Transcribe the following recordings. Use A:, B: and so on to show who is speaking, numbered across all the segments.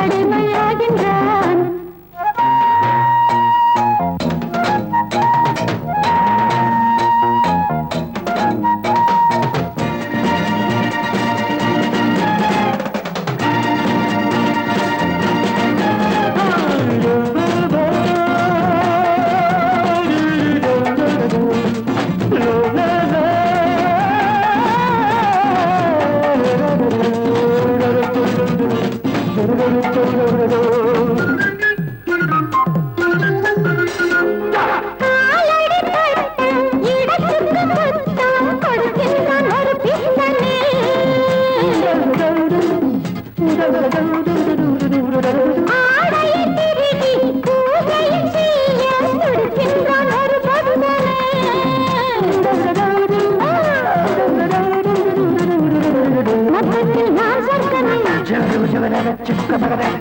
A: அடிமையாகின்றான்.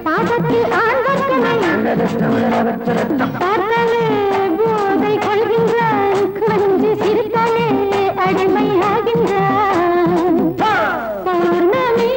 A: பாதத்தில் ஆண் வர்க்கனை போதை கொள்கின்றான். கொஞ்சி சிரித்தானே அடிமையாகின்றான். பௌர்ணமி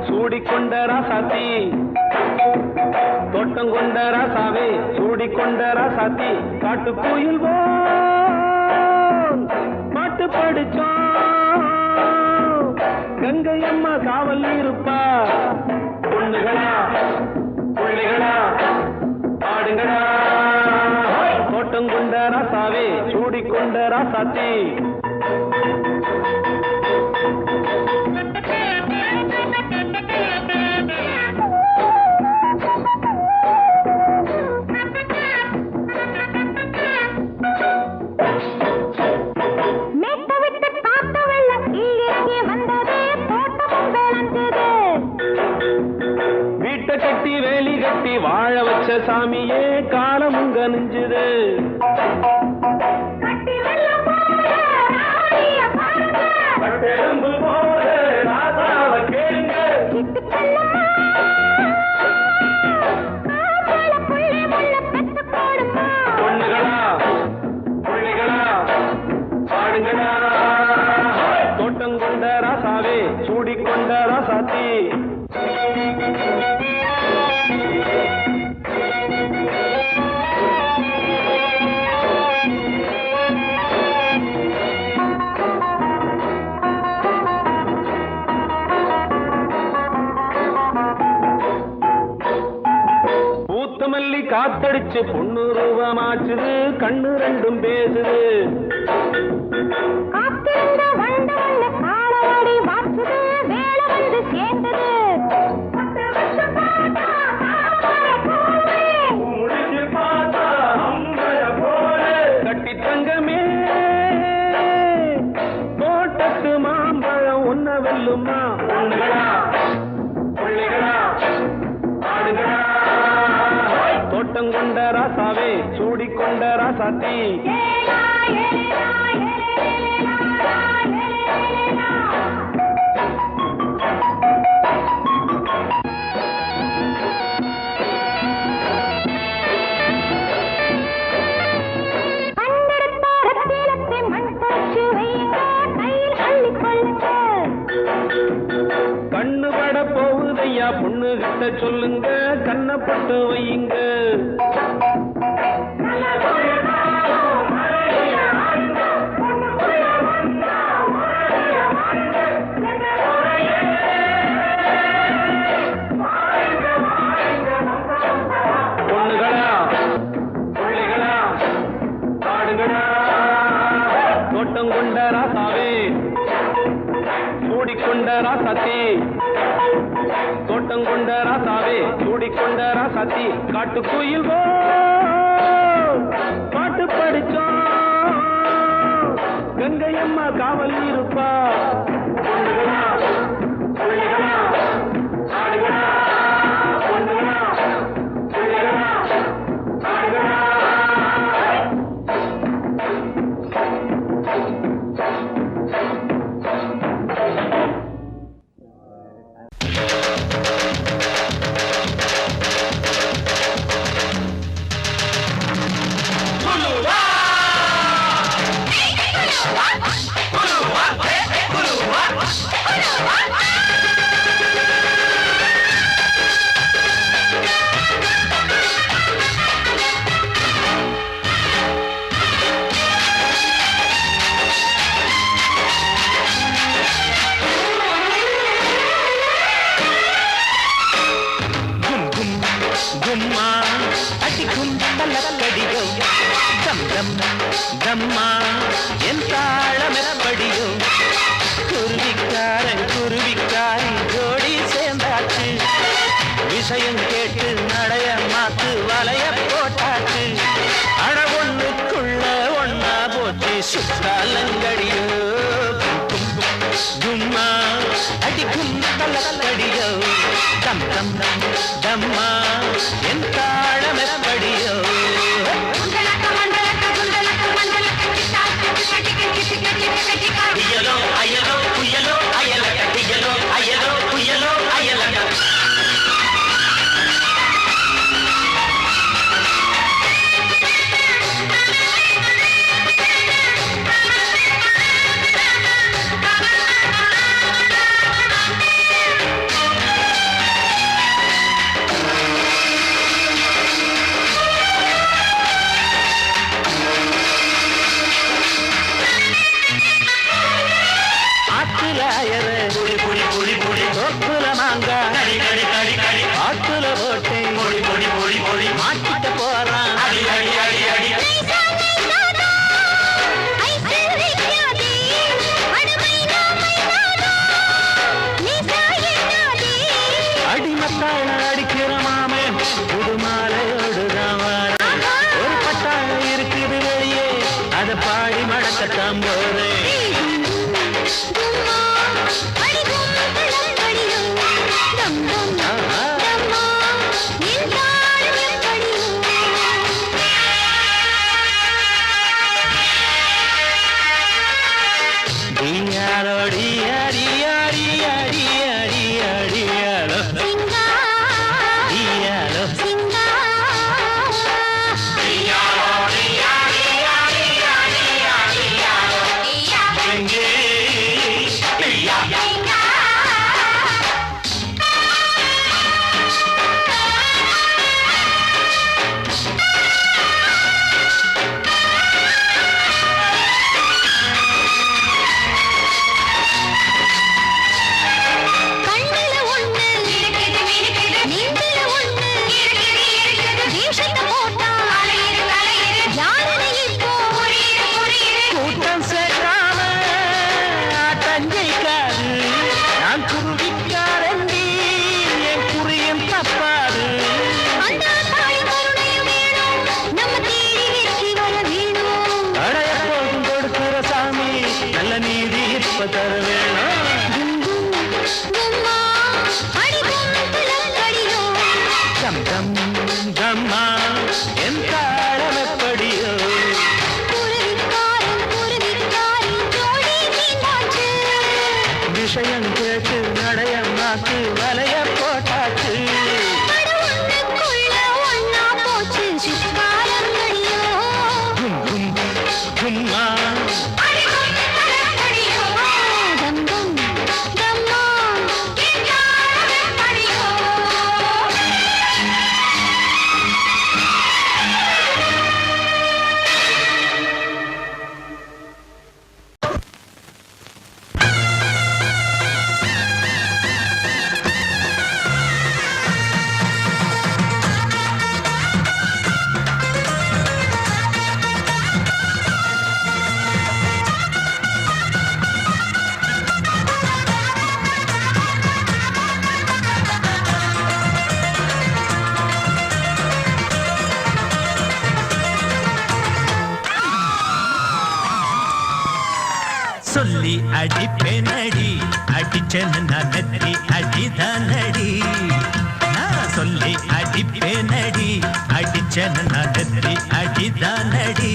B: சூடிக்கொண்ட ராசாத்தி தோட்டம் கொண்ட ராசாவே சூடிக்கொண்ட ராசாத்தி காட்டு கோயில் பாட்டு படிச்சோம். கங்கை அம்மா காவல் இருப்பா. பொண்ணுகளா பிள்ளைகளா ஆடுங்களா. தோட்டம் கொண்ட ராசாவே சூடிக்கொண்ட ராசாத்தி கட்டி வேலி கட்டி வாழ வச்ச சாமியே காலம் உங்க நெஞ்சுது. பொண்ணுகளா பிள்ளைகளா ஆடுங்களா. தோட்டம் கொண்ட ராசாவே சூடிக்கொண்ட ராசாத்தி மல்லி காத்தடிச்சு பொண்ணு ரூபமாச்சுது. கண்ணு ரெண்டும் பேசுது. கட்டி தங்கமே தோட்டத்து மாம்பழம் ஒன்ன வெல்லுமா. பொண்ணுகளா பிள்ளைகளா ஆடுகளா. தோட்டம் கொண்ட ராசாவே சூடிக்கொண்ட ராசாத்தி கண்ணு பட போகுதையா பொண்ணு கிட்ட சொல்லுங்க. கண்ணப்பட்டு வையுங்க. பொண்ணுகளா பிள்ளைகளா ராசாத்தி தோட்டம் கொண்ட ராசாவே சூடிக்கொண்ட ராசாத்தி காட்டுக்குயில் பாட்டு படிச்சோம் கங்கையம்மா காவல் இருப்பா
C: தம்மா என் தாளமெப்படியோ குருவிக்காரி ஜோடி சேர்ந்தாச்சு விஷயம் கேட்டு நடைய மாத்து வலைய போட்டாச்சு அட ஒண்ணுக்குள்ள ஒன்னா போச்சு சுத்தாலங்கடியோ கும்மா அடிக்கும் தலக்கடியோ தம் தம் தம்மா என் தாளமெப்படியோ அயலோ அயலோ புயலோ அயலக அயலோ அயலோ புயலோ அயலக ஆத்துல போட்டு மாட்டிட்ட போறான் அடிமத்தாழ அடிக்கிற மாமே புது மாலையோடுதான் ஒரு பட்டாள இருக்குது வெளியே அதை பாடி மடக்கத்தான் போறேன்
D: சொல்லி அடிப்பேனடி அடிச்சேன்னு நான் நெத்தி அடிதானடி நான் சொல்லி அடிப்பேனடி அடிச்சேன்னு நான் நெத்தி அடிதானடி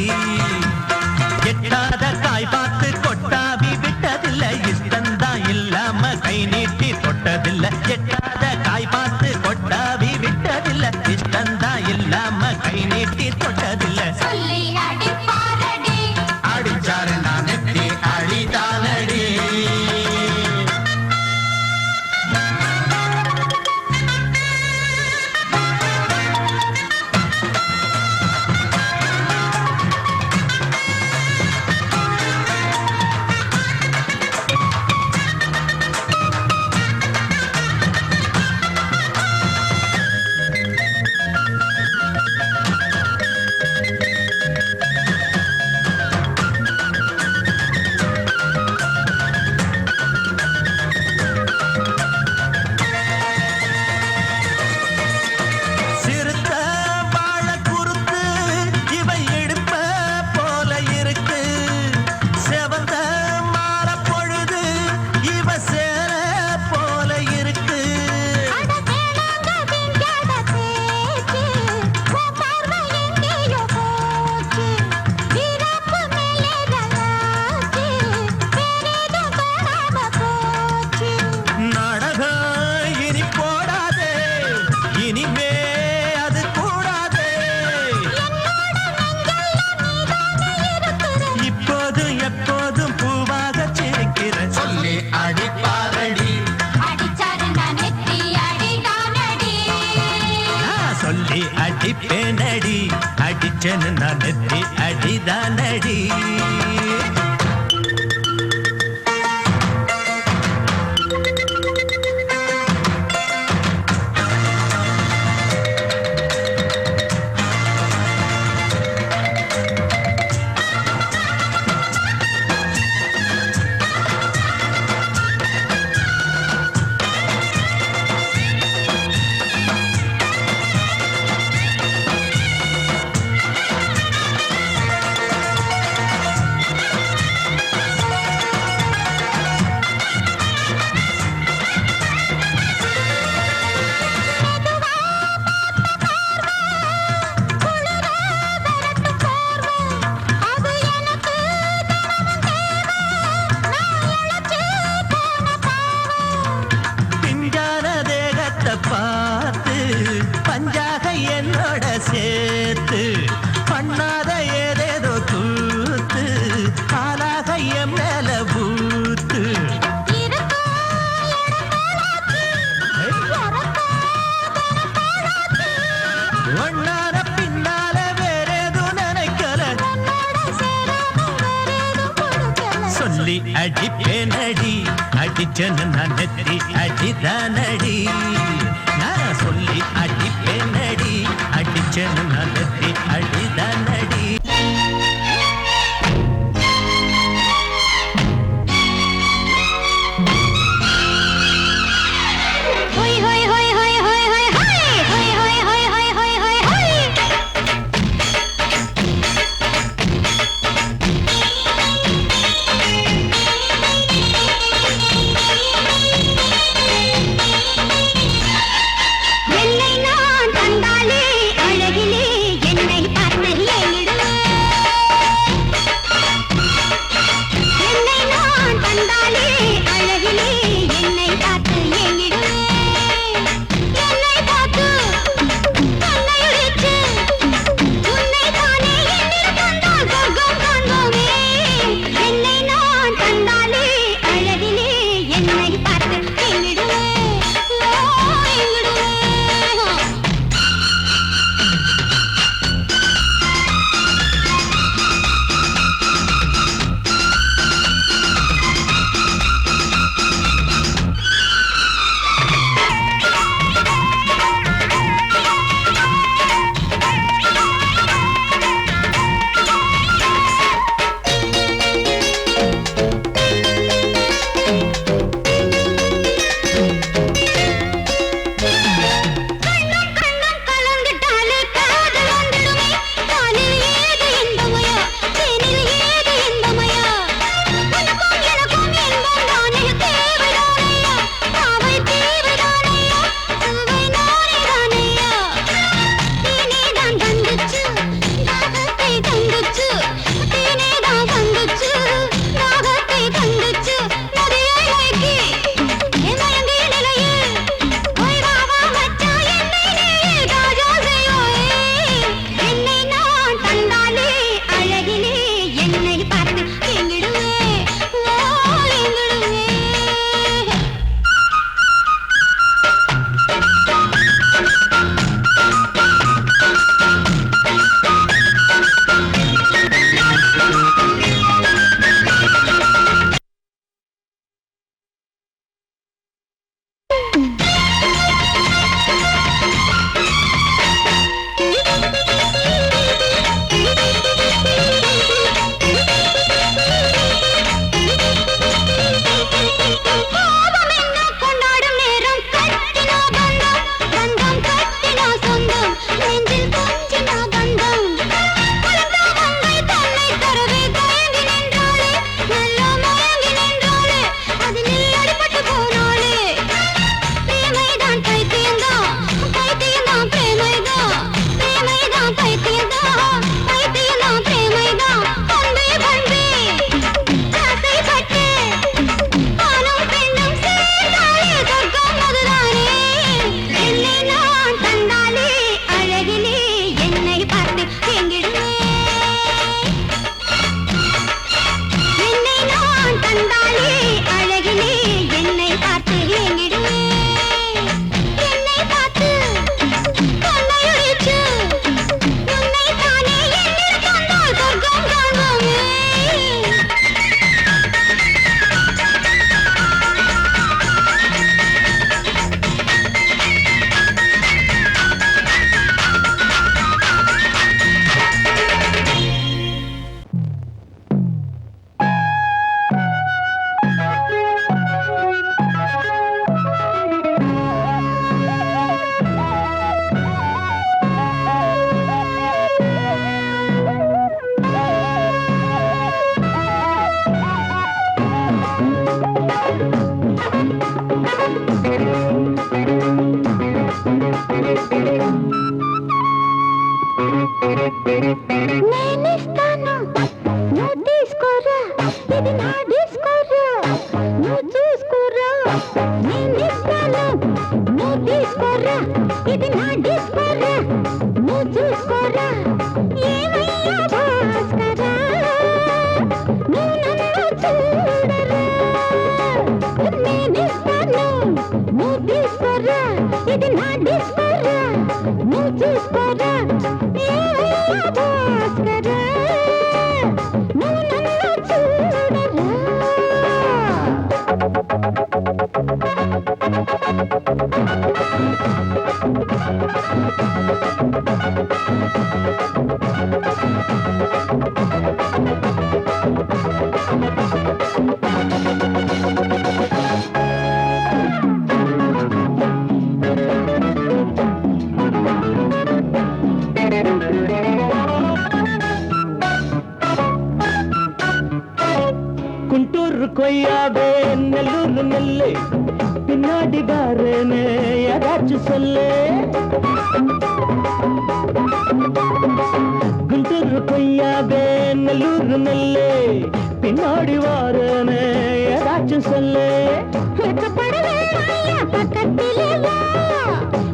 D: எட்டாத காய் பார்த்து கொட்டாவி விட்டதில்லை இஷ்டந்தான் இல்லாம கை நீட்டி தொட்டதில்லை எட்டாத காய் பார்த்து கொட்டாவி விட்டதில்லை இஷ்டந்தான் இல்லாம கை நீட்டி தொட்டதில்லை
A: சொல்லி அடிப்பாரடி
D: அடிச்சாரு நான் நெத்தி அடிதானடி சிறுத்த வாழ குறுத்து இவை எடுப்ப போல இருக்கு செவந்த மாற பொழுது இவ சேர போல இருக்கு
A: அட வேணாங்க திங்காத பேச்சு உன் பார்வை எங்கேயோ போச்சு வீரப்பு மேலே ரலாச்சு வேறேதும் தோணாம போச்சு
D: நாடகம் இனி போடாதே இனிமே அது கூடாதே இப்போதும் எப்போதும் பூவாக சிரிக்கிற சொல்லி அடிப்பாரடி
A: அடிச்சாரு நான் நெத்தி அடிதானடி
D: நான் சொல்லி அடிப்பேனடி அடிச்சேன்னு நான் நெத்தி அடிதானடி
A: அது எனக்கு தினமும் தேவை நான் இழைச்சு போன பாவம்
D: பிஞ்சான தேகத்தை பார்த்து பஞ்சாக என்னோட சேர்த்து பண்ணாத ஏதேதோ கூத்து ஆளாக என் மேல பூத்து
A: இருக்கா இடங்களாச்சு
D: ஒன்னார பின்னால வேறேதும் நினைக்கல
A: உன்னோட சேராம வேறேதும் கொடுக்கல
D: சொல்லி அடிப்பேனடி அடிச்சேன்னு நான் நெத்தி அடிதானடி நான் சொல்லி அடிப்பேனடி அடிச்சேன்னு நான் நெத்தி அடிதானடி
A: ஹொய் ஹொய் ஹொய் ஹொய் ஹொய் ஹொய் ஹொய் ஹொய் ஹொய் ஹொய் ஹொய் ஹொய் ஹொய் என்னை நான் தந்தாலே அழகிலே
B: கொய்யாவே நெல்லூர் நெல்லை பின்னாடி பாருன்னு ஏதாச்சும் சொல்லு குண்டூர் கொய்யாவே நெல்லூர் நெல்லை பின்னாடி வாருன்னு ஏதாச்சும் சொல்லு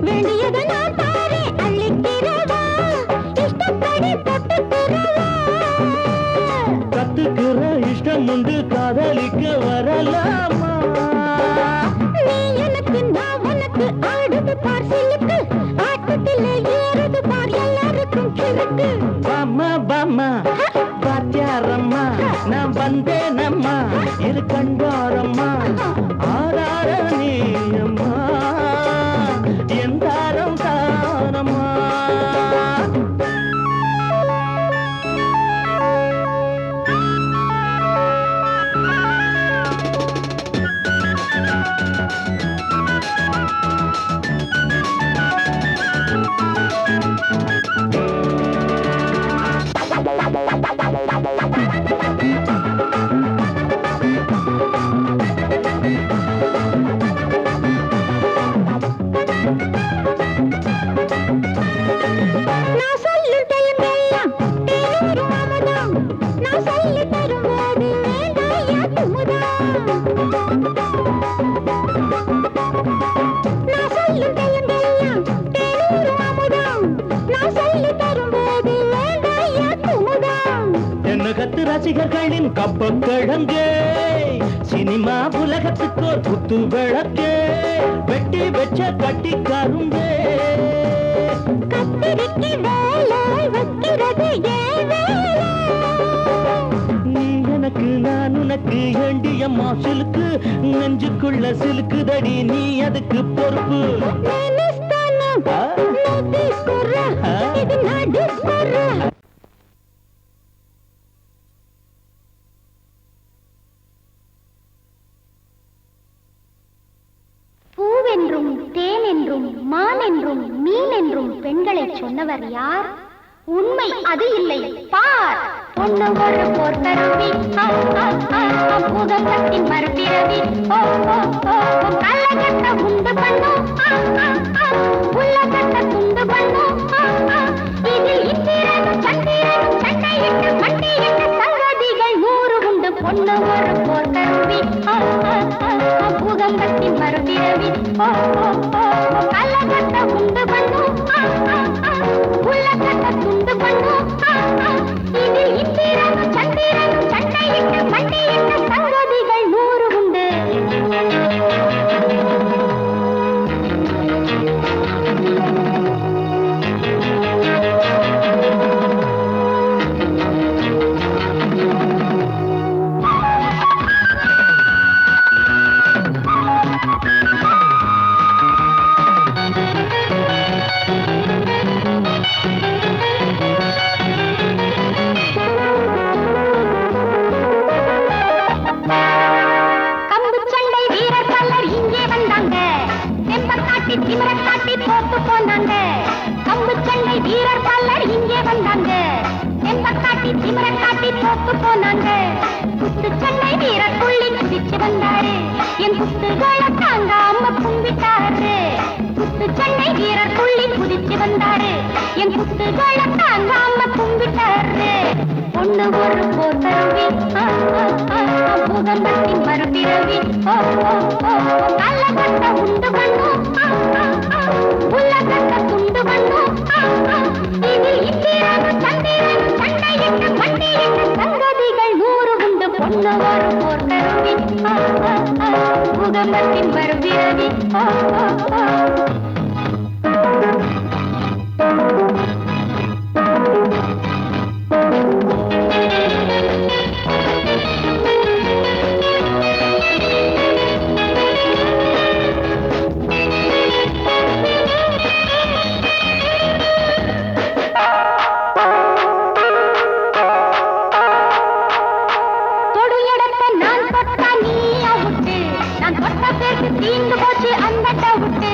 A: வேண்டியது நான் பாரு அள்ளிக்கிறவா இஷ்டப்படி
B: கத்துக்கிற இஷ்டம் உண்டு காதலிக்க வரலாமா
A: நீ எனக்கு நான் உனக்கு ஆடுது பார் சிலுக்கு ஆட்டத்தில் ஏறுது பார் எல்லாருக்கும் கிழக்கு
B: பாமா பாமா பாத்தியாரம்மா நான் வந்தேனம்மா இது கண்டாரம்மா ஆரார நீ அம்மா எந்தாரம் தானம்மா
A: நான் சொல்லு தெலுங்கெல்லாம் தேனூரும் அமுதம் நான் சொல்லி தரும்போது வேண்டாயா குமுதம் நான் சொல்லு தெலுங்கெல்லாம் தேனூரும் அமுதம் நான் சொல்லி தரும்போது வேண்டாயா குமுதம்
B: என்ன கத்து ரசிகர்களின் கப்பக்கிழங்கே சினிமா உலகத்துக்கோர் குத்து விளக்கே வெட்டி வச்ச கட்டி கரும்பே
A: கத்திரிக்கு வேலை வைக்கிறது ஏன் வேலை
B: நீ எனக்கு நான் உனக்கு ஏண்டியம்மா சிலுக்கு நெஞ்சுக்குள்ள சிலுக்குதடி நீ அதுக்கு பொறுப்பு
A: నేనిస్తాను నువ్వు తీసుకురా ఇది నా డిస్కోరా பூவென்றும் தேனென்றும் மானென்றும் மீனென்றும் பெண்களை சொன்னவர் யார் உண்மை அது இல்லை பார் பொண்ணு ஒரு போர்த்தருவி பூதத்தின் மறுபிறவி கள்ளகட்ட உண்டு பண்ணும் உள்ளகட்ட துண்டு பண்ணும் இதில் இந்திரனும் சந்திரனும் சண்டையிட்டு மண்டையிட்டு சங்கதிகள் 100 உண்டு பொண்ணு ஒரு போர்த்தருவி பூதத்தின் மறுபிறவி கள்ளகட்ட உண்டு பண்ணும் உள்ளகட்ட துண்டு பண்ணும் இதில் இந்திரனும் சந்திரனும் சண்டையிட்டு மண்டையிட்டு சங்கதிகள் 100 உண்டு கம்பு சண்டை வீரர் பலர் இங்கே வந்தாங்க செம்பக்காட்டி திமிரக்காட்டி போட்டு போனாங்க கம்பு சண்டை வீரர் பலர் இங்கே வந்தாங்க செம்பக்காட்டி திமிரக்காட்டி போட்டு போனாங்க குத்து சண்டை வீரர் துள்ளி குதிச்சு வந்தாரு என் குத்துகளை தாங்காம கும்பிட்டாரு குத்து சண்டை வீரர் துள்ளி குதிச்சு வந்தாரு என் குத்துகளை தாங்காம கும்பிட்டாரு பொண்ணு ஒரு போத்தருவி பூதத்தின் மறுபிறவி கள்ளகட்ட உண்டு பண்ணும் உள்ளகட்ட துண்டு பண்ணும் இதில் இந்திரனும் சந்திரனும் சண்டையிட்டு மண்டையிட்டு சங்கதிகள் 100 உண்டு பொண்ணு ஒரு போர்த்தருவி பூதத்தின் மறுபிறவி தொடு இடத்தை நான் தொட்டா நீ அவுட்டு நான் தொட்ட பேருக்கு தீந்து போச்சு அந்த டவுட்டு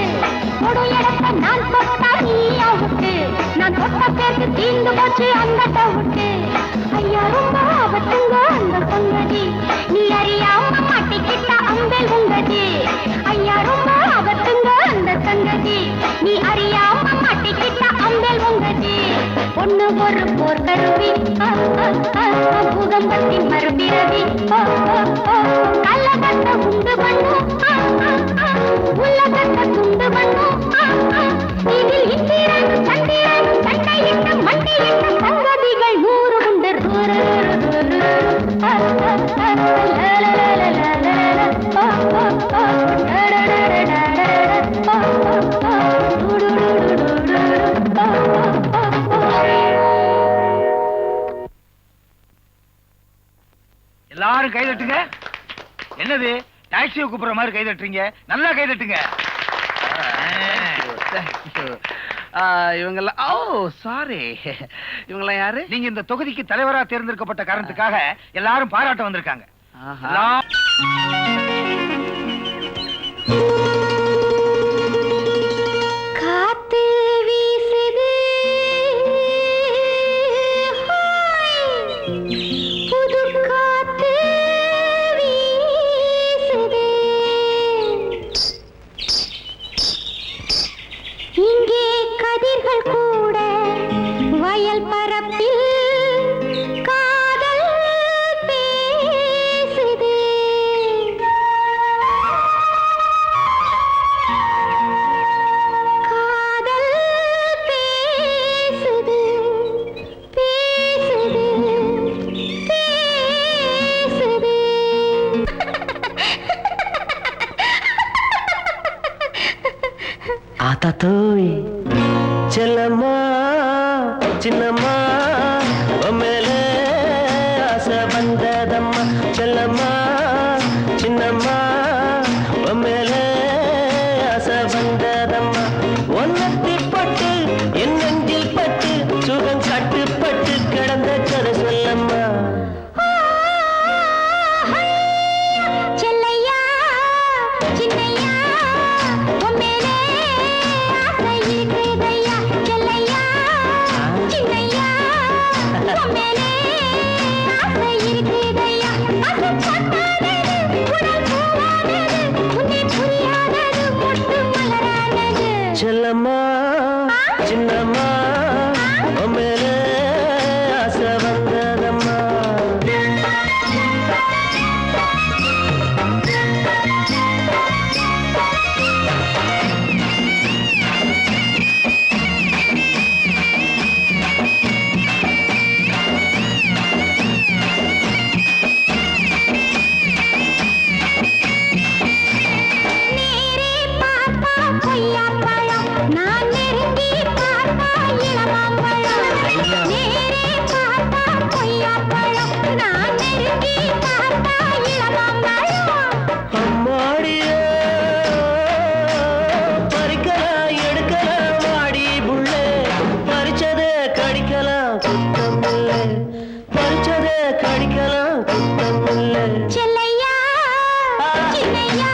A: தொடு இடத்தை நான் தொட்டா நீ அவுட்டு நான் தொட்ட பேருக்கு தீந்து போச்சு அந்த டவுட்டு ஐயா ரொம்ப ஆபத்துங்க அந்த பொங்கதி நீ அறியாம சங்கதி. ஐயா ரொம்ப அகத்துங்க அந்த சங்கதி. நீ அறியாம மாட்டிக்கிட்ட அம்பேல் உங்கதி. பொண்ணு ஒரு போர்க்கருவி, பூகம்பத்தின் மறுபிறவி. கள்ளகத்தை உண்டு பண்ணும், உலகத்தை துண்டு பண்ணும். இதில் இந்திரன் சந்திரன் சண்டையிட்ட மண்டையிட்ட சங்கதிகள் 100 உண்டு.
E: எல்லாரும் கை தட்டுங்க. என்னது டாக்ஸியை கூப்பிடுற மாதிரி கை தட்டுறீங்க? நல்லா கை தட்டுங்க.
B: இவங்கெல்லாம் சாரி, இவங்கெல்லாம் யாரு?
E: நீங்க இந்த தொகுதிக்கு தலைவரா தேர்ந்தெடுக்கப்பட்ட காரணத்துக்காக எல்லாரும் பாராட்ட வந்திருக்காங்க.
A: காத்து வீசுது, புது காத்து வீசுது. இங்கே கதிர்கள் கூட வயல் பரப்பில் காதல் பேசுது. காதல் பேசுது, பேசுது, பேசுது.
D: ஆத்தாத்தோய் செல்லம்மா சின்னம்மா மேலே ஆசை வந்ததம்மா. செல்லம்மா சின்னம்மா மேலே ஆசை வந்ததம்மா. ஒன்னத்தி பட்டு என் நெஞ்சில் பட்டு சுகம் கட்டுப்பட்டு கிடந்த கதை சொல்லம்மா.
A: செல்லையா சின்னையா உன் மேலே ஆசை இருக்குதையா. செல்லையா சின்னையா உன் மேலே ஆசை இருக்குதையா. அது பொட்டானது உடல் பூவானது, உன்னை புரியாதது மொட்டு மலரானது.
D: செல்லம்மா சின்னம்மா மேலே ஆசை வந்ததம்மா.
A: நேரே பார்த்தா கொய்யாப்பழம், நான் நெருங்கி பார்த்தா இளமாம்பழம். நேரே பார்த்தா கொய்யாப்பழம், நான் நெருங்கி பார்த்தா இளமாம்பழம்.
D: அம்மாடியோ பறிக்கலாம் எடுக்கலாம் வாடி புள்ளே. பறிச்சதே கடிக்கலாம் குத்தம் இல்லை, பறிச்சதே கடிக்கலாம் குத்தம் இல்லை.
A: செல்லையா சின்னையா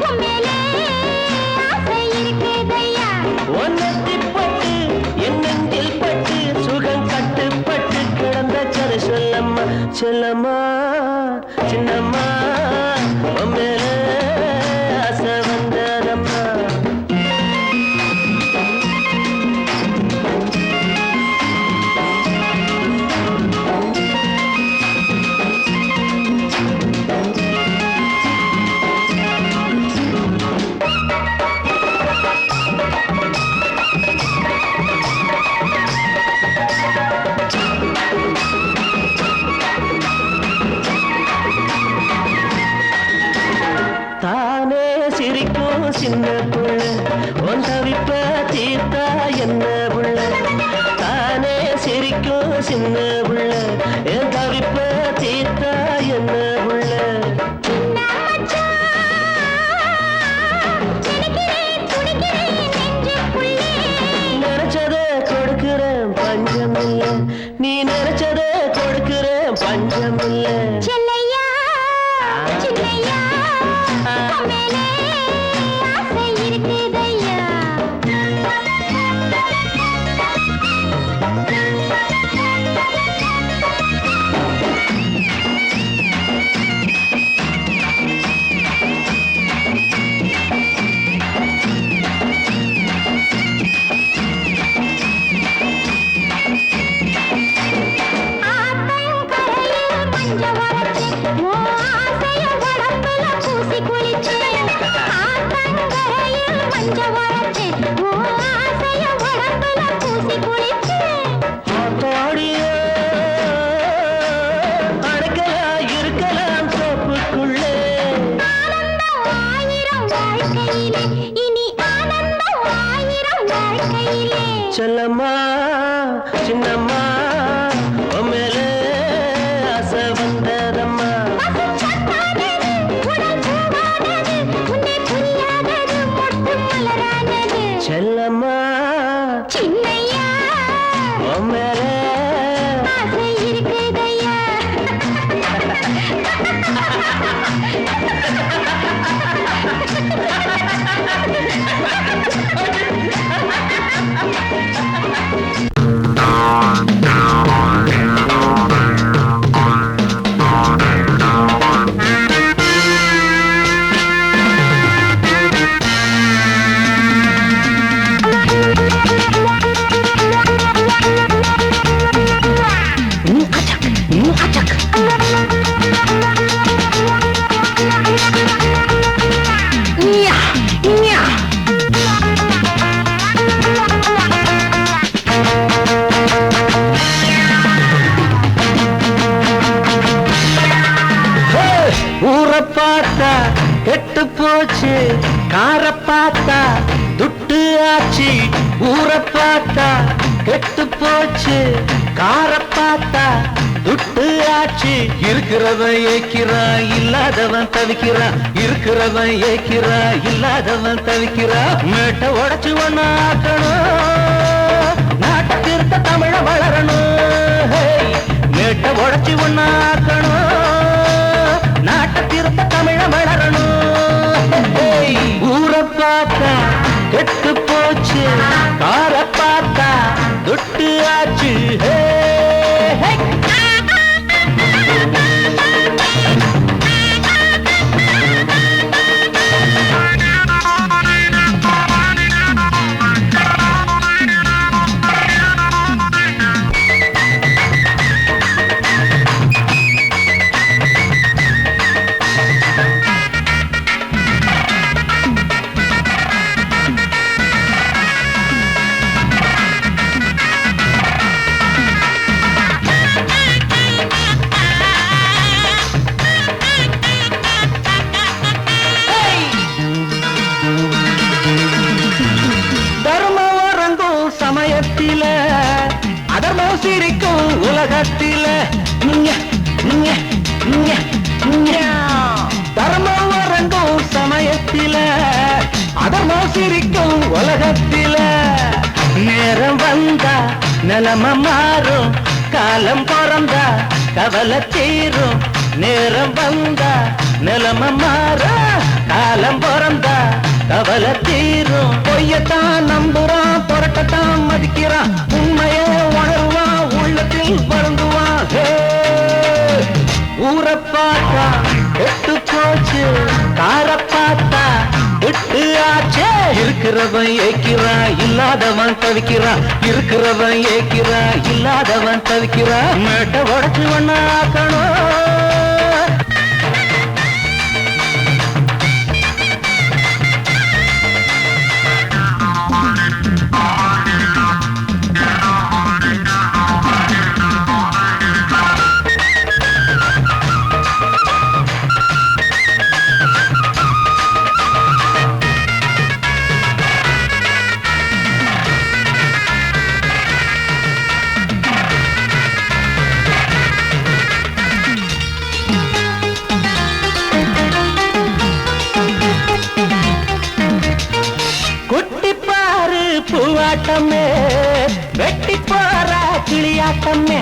A: உன் மேலே ஆசை இருக்குதையா.
D: ஒன்னத்தி பட்டு என் நெஞ்சில் பட்டு சுகம் கட்டுப்பட்டு கிடந்த கதை சொல்லம்மா. செல்லம்மா சின்னம்மா மேலே ஆசை வந்ததம்மா. தானே சிரிக்கும் சின்ன புள்ள உன் தவிப்ப தீர்த்தா என்ன புள்ள. தானே சிரிக்கும் சின்ன புள்ள என் தவிப்ப தீர்த்தா என்ன புள்ள.
A: சின்ன மச்சான், நினைக்கிறேன் துடிக்கிறேன் நெஞ்சுக்குள்ளே.
D: நினைச்சதை கொடுக்கிறேன் பஞ்சம் இல்லை, நீ நினைச்சதை கொடுக்கிறேன் பஞ்சம் இல்லை.
A: செல்லையா சின்னையா உன் மேலே ஆசை இருக்குதையா.
D: செல்லம்மா சின்னம்மா மேலே ஆசை வந்ததம்மா. செல்லம்மா
A: சின்னையா
D: மேலே
A: ஆசை இருக்குதையா.
D: ஊரை பார்த்தா கெட்டு போச்சு, காரை பார்த்தா துட்டு ஆச்சு. ஊரை பார்த்தா கெட்டு போச்சு, காரை பார்த்தா துட்டு ஆச்சு. இருக்கிறவன் ஏக்கிறான், இல்லாதவன் தவிக்கிறான். இருக்கிறவன் ஏக்கிறான், இல்லாதவன் தவிக்கிறான். மேட்டை உடைச்சு ஒண்ணு ஆக்கணும், நாட்டை திருத்த தமிழ வளரணும். மேட்டை உடைச்சு ஒண்ணு ஆக்கணும், நாட்டை திருத்த தமிழ வளரணும். ஊரை பார்த்தா கெட்டு போச்சு, காரை பார்த்தா துட்டு ஆச்சு. சமயத்தில அதர்மம் சிரிக்கும் உலகத்தில. தர்மம் வரங்கும் சமயத்தில அதர்மம் சிரிக்கும் உலகத்தில. நேரம் வந்தா நிலம மாறும், காலம் பிறந்தா கவலை தீரும். நேரம் வந்தா நிலம மாறும், காலம் பிறந்தா கவலை தீரும். பொய்யத்தான் நம்புறான், புரட்டத்தான் மதிக்கிறான். உண்மையை உணர்வான், உள்ளத்தில் வருந்துவான். ஊரை பார்த்தா கெட்டு போச்சு, காரை பார்த்தா விட்டு ஆச்சே. இருக்கிறவன் ஏக்கிறான், இல்லாதவன் தவிக்கிறான். இருக்கிறவன் ஏக்கிறான், இல்லாதவன் தவிக்கிறான். மேட்டை உடைச்சு ஒண்ணு ஆக்கணும். பூவாட்டமே வெட்டி போற கிளியாட்டமே.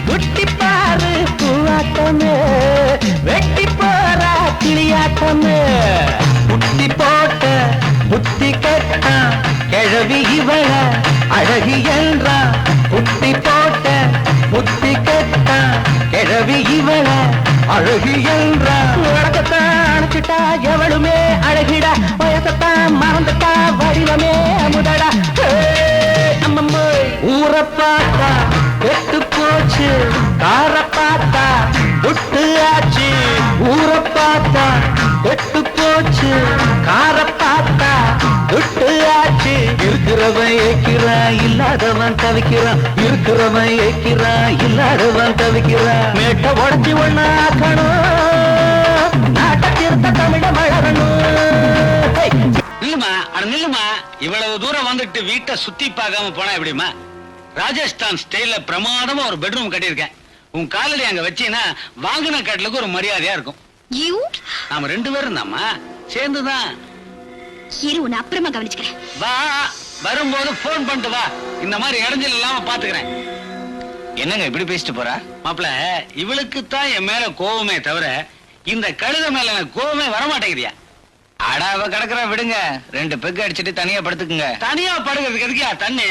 D: குட்டி பாரு பூவாட்டமே வெட்டி போற கிளியாட்டமே. குட்டி போட்ட புத்தி கட்டா கிழவி இவள அழகி என்றா. குட்டி போட்ட புத்தி கட்டா கிழவி இவள அழகி என்றா. உலகத்தான் அணைச்சிட்டா எவளுமே அழகிடா. வயசத்தான் மறந்துட்டா வடிவமே அமுதடா. ஊரை பார்த்தா கெட்டு போச்சு, காரை பார்த்தா துட்டு ஆச்சு. ஊரை பார்த்தா கெட்டு போச்சு, காரை பார்த்தா துட்டு ஆச்சு. இருக்கிறவன் ஏக்கிறான், இல்லாதவன் தவிக்கிறான். இருக்கிறவன் ஏக்கிறான், இல்லாதவன் தவிக்கிறான். மேட்டை உடைச்சு ஒண்ணு ஆக்கணும், நாட்டை திருத்த தமிழ வளரணும்.
E: இல்லம்மா
F: நில்லுமா, இவ்வளவு தூரம் வந்துட்டு வீட்டை சுத்தி பார்க்காம போனா எப்படிமா? ராஜஸ்தான் ஸ்டைல்ல பிரமாதமா ஒரு பெட்ரூம் கட்டியிருக்கேன். உன் காலடி அங்க வச்சீங்கன்னா வாங்கின கட்டலுக்கு ஒரு மரியாதையா இருக்கும். நாம 2 பேரும் தாம்மா, சேர்ந்துதான்.
A: உன்னை அப்புறமா கவனிச்சுக்கிறேன்.
F: வா, வரும்போது போன் பண்ணிட்டு வா. இந்த மாதிரி இடைஞ்சல் இல்லாம பாத்துக்கிறேன்.
E: என்னங்க இப்படி பேசிட்டு போறா?
F: மாப்பிள, இவளுக்கு தான் என் மேல கோவமே தவிர இந்த கழுத மேல எனக்கு கோவமே வரமாட்டேங்கிறியா?
E: அடாவ கிடக்குற விடுங்க, 2 பெக் அடிச்சுட்டு தனியா படுத்துக்குங்க.
F: தனியா படுக்கிறதுக்கு எதுக்கியா தண்ணி?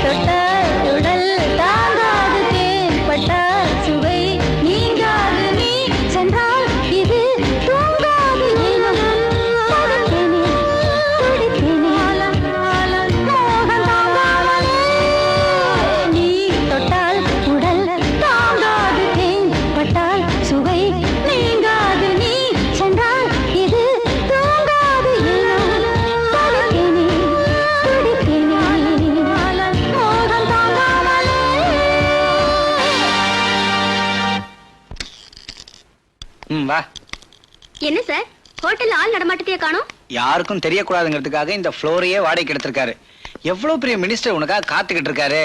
A: தொட்ட உடல் சுவை நீங்காது நீ சென்றால் இது தூங்காது தடுத்தேனே மோகம் தாங்காமலே.
F: வா.
A: என்ன சார் ஹோட்டல்ல ஆள் நடமாட்டத்தையே காணோம்?
F: யாருக்கும் தெரியக்கூடாதுங்கிறதுக்காக இந்த ஃப்ளோரையே வாடகைக்கு எடுத்திருக்காரு. எவ்வளவு பெரிய மினிஸ்டர் உனக்காக காத்துக்கிட்டு இருக்காரு.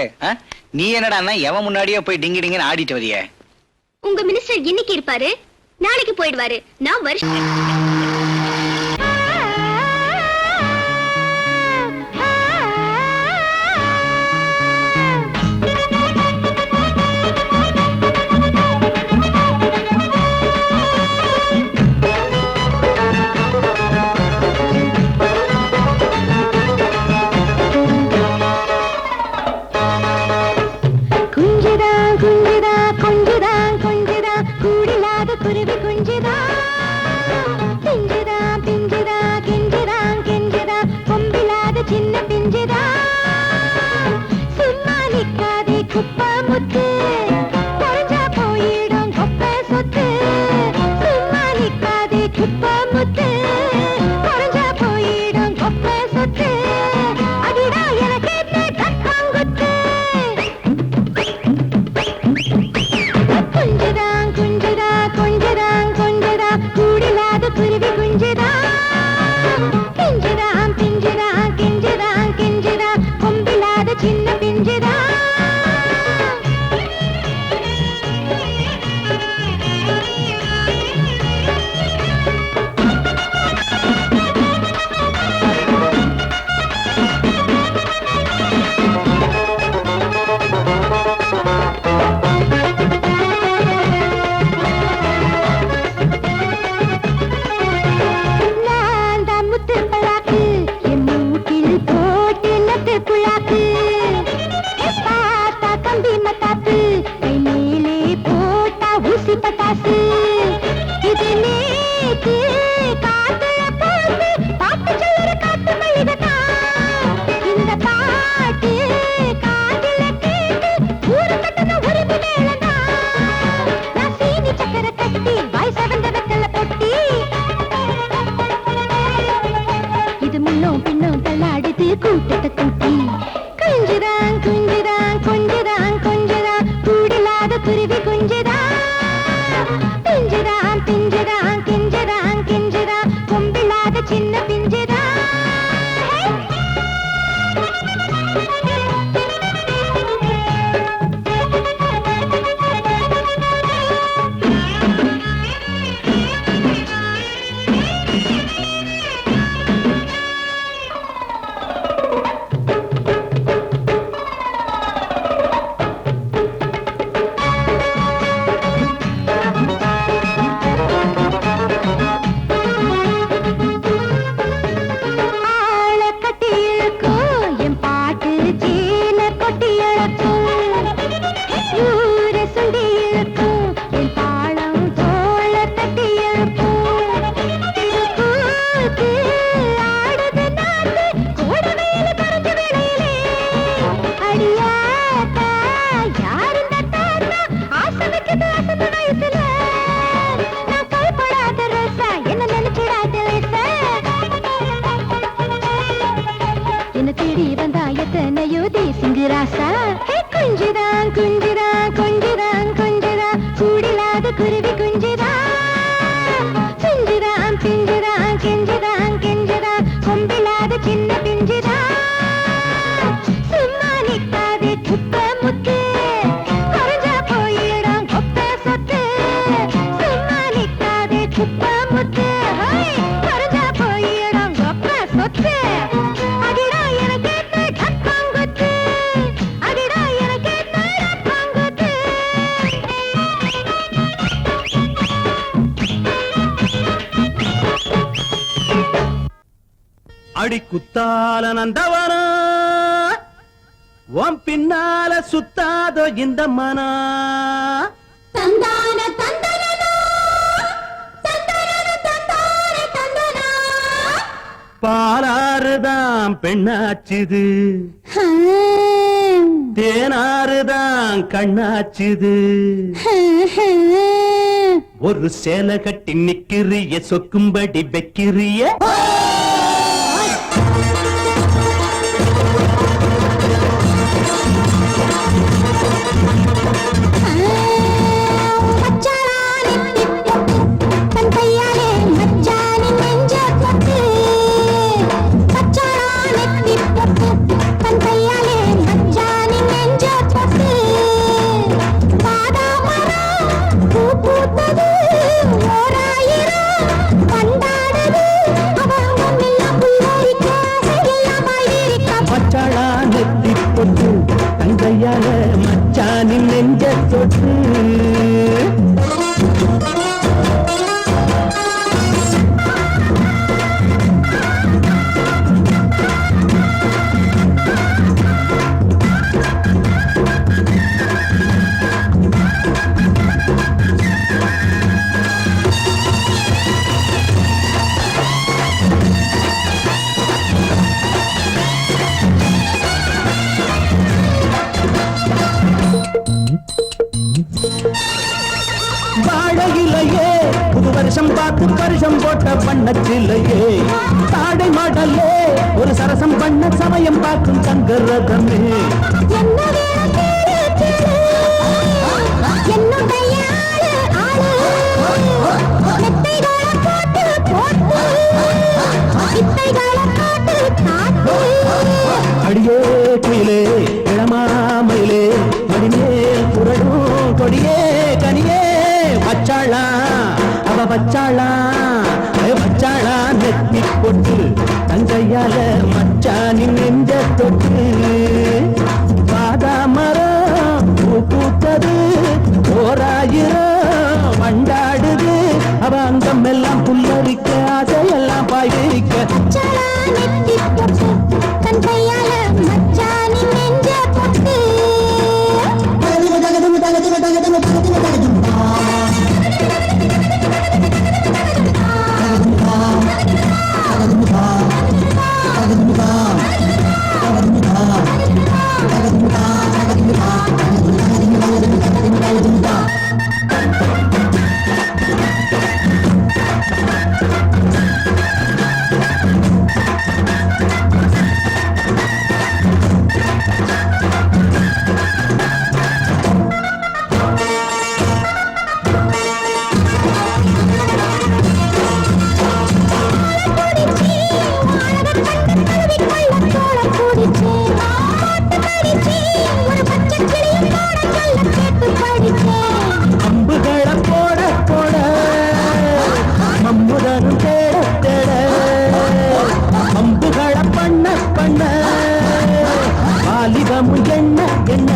F: நீ என்னடா எவன் முன்னாடியே போய் டிங்கி டிங்கன்னு ஆடிட்டு வரிய?
A: உங்க மினிஸ்டர் இன்னைக்கு இருப்பாரு, நாளைக்கு போயிடுவாரு. நான் வருஷம் குருவி குஞ்சுதா பிஞ்சுதா பிஞ்சுதா கெஞ்சுதா கெஞ்சுதா கொம்பிலாத சின்ன பிஞ்சுதா சும்மா நிக்காதே குப்பா முத்து கரைஞ்சா போயிடும் கொப்பை சொத்து சும்மா நிக்காதே குப்பா முத்து கரைஞ்சா போயிடும் கொப்பை சொத்து அடிடா எனக்கு என்ன கட்டாங்குத்து குஞ்சுதான் குஞ்சுதா கொஞ்சதான் கொஞ்சதா கூடிலாத குருவி குஞ்சுதா பிஞ்சுதா பிஞ்சுதா கெஞ்சுதா கெஞ்சுதா கொம்பிலாத சின்ன பிஞ்சுதா கூட்டத்தை கூட்டி குஞ்சுதான் குஞ்சுதான் கொஞ்சதான் கொஞ்சதா கூடிலாத குருவி குஞ்சுதா பிஞ்சுதான் பிஞ்சுதான் கெஞ்சுதான் கெஞ்சுதா கொம்பிலாத சின்ன பிஞ்சுதா குஞ்சுதான் குஞ்சுதான் கொஞ்சதான் கொஞ்சதா கூடிலாத குருவி குஞ்சுதா பிஞ்சுதான் பிஞ்சுதான் கெஞ்சுதான் கெஞ்சதா கொம்பிலாத சின்ன பிஞ்சுதா சும்மா நிக்காதே குப்பை முத்து கரைஞ்சா போயிடும் கொப்பை சொத்து சும்மா நிக்காதே குப்பை முத்து கரைஞ்சா போயிடும் கொப்பை சொத்து அடிடா எனக்கு கட்டாங்குத்து அடிடா எனக்கு கட்டாங்குத்து
D: அடி குத்தால நந்தவனா உன் பின்னால சுத்தாதோ இந்த மனா
A: தந்தான தந்தனோ தந்தனோ தந்தான தந்தனா
D: பாலாறுதான் பெண்ணாச்சுது தேனாறுதான் கண்ணாச்சுது ஒரு சேலை கட்டி நிக்கிறிய சொக்கும்படி வைக்கிறிய தங்கையால மச்சானின் நெஞ்ச தொட்டு வாழையிலையே புது வருஷம் பார்த்து வருஷம் போட்ட வண்ணத்திலையே தாடை மாடலே ஒரு சரசம் பண்ண சமயம் பார்க்கும் தங்கரதமே அடியே குயிலே இளமாமயிலே மடிமேல் புரடும் கொடியே கனியே வச்சாளா அவ வச்சாளா வச்சாளா நெத்தி பொட்டு தங்கையால மச்சானின் நெஞ்ச தொட்டு பாதாமரம் பூ பூத்தது ஓராயிரம் வண்டாடுது அவ அங்கம் எல்லாம் புல்லரிக்க ஆசையெல்லாம் பாய்விரிக்க அம்புகளை போட போட மம்முதனும் தேட தேட அம்புகளை பண்ண பண்ண வாலிபமும் என்ன என்ன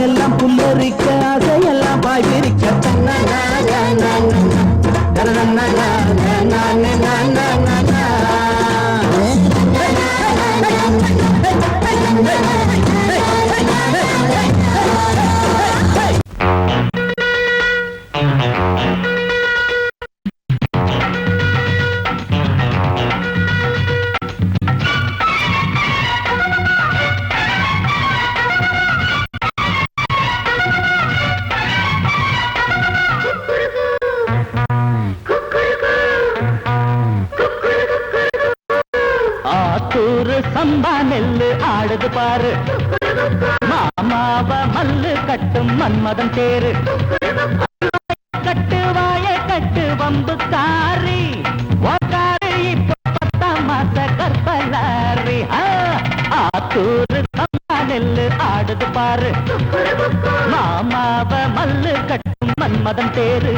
D: எல்லாம் புல்லரிக்க அதையெல்லாம் பாய்விரிக்க சம்பா நெல்லு ஆடுது பாரு மாமாவ மல்லு கட்டும் மன்மதன் தேரு கட்டு வாய கட்டு வம்பு காரி இப்ப 10 மாச கற்பலாரி ஆத்தூரு சம்பா நெல்லு ஆடுது பாரு மாமாவ மல்லு கட்டும் மன்மதன் தேரு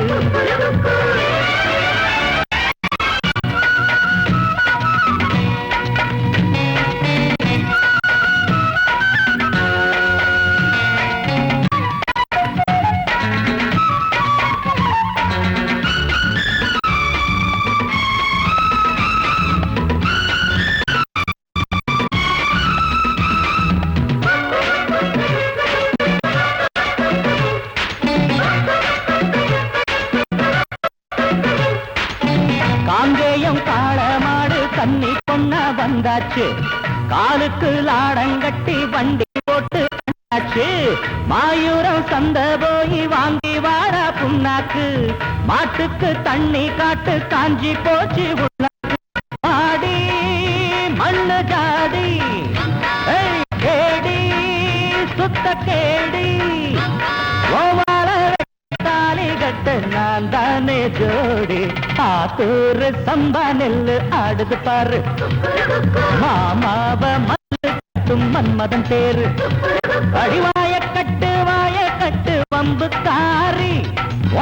D: வந்தாச்சு, காலுக்கு லாடங்கட்டி வண்டி போட்டு வந்தாச்சு. மாயூரம் சந்த போய் வாங்கி வாரா புண்ணாக்கு, மாட்டுக்கு தண்ணி காட்டு காஞ்சி போச்சு உள்ளாக்கு. ஆடி மண்ணு ஜாடி கேடி சுத்த கேடி ஓவால தாலி கட்ட நான் தானே ஜோடி. ஆத்தூர் சம்பா நெல்லு ஆடுது பாரு, மாமாவ மல்லு கட்டும் மன்மதன் பேரு. அடிவாய கட்டு வம்பு காரி,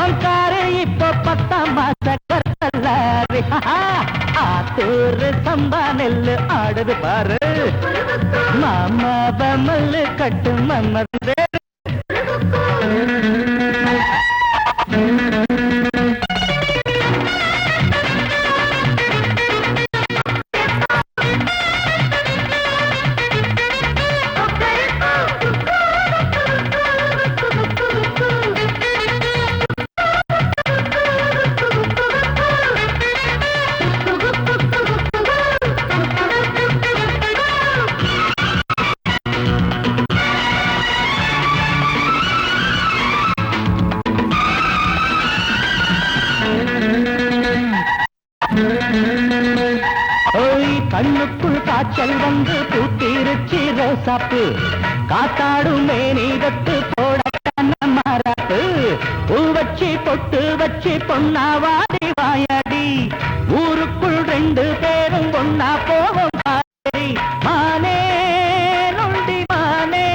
D: உன்காரு இப்போ 10ஆம் மாச கரத்தல்லாரி. ஆத்தூர் சம்பா நெல்லு ஆடுது பாரு, மாமாவ மல்லு கட்டும் மன்மதன் பேரு. கண்ணுக்குள் காய்ச்சல் வந்து பூத்திருச்சி ரோசாப்பு, காத்தாடும் மேனிகத்து போட மாறாப்பு. பூ வச்சு பொட்டு வச்சு பொன்னாவாடி வாயாடி, ஊருக்குள் 2 பேரும் ஒன்னா போவோம் பாடி. மானே நொண்டி மானே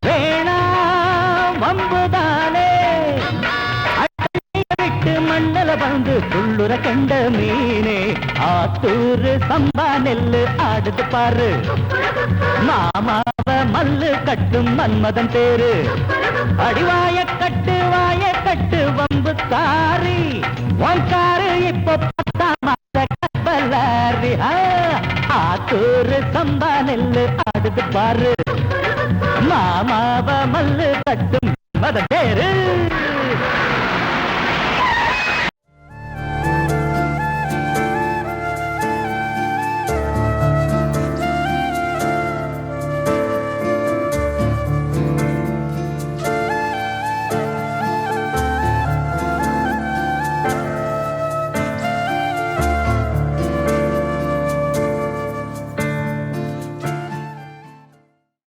D: வேணா வம்புதானே, விட்டு மண்ணல வந்து துள்ளுற கண்ட மீனே. ஆத்தூர் சம்பா நெல்லு ஆடுது பாரு, மாமாவ மல்லு கட்டும் மன்மதன் பேரு. அடிவாய கட்டு வம்பு காரி, உன்காரு இப்போ 10ஆம் மாச கப்பலாரி. ஆத்தூர் சம்பா நெல்லு ஆடுது பாரு, மாமாவ மல்லு கட்டும் மன்மதன் பேரு.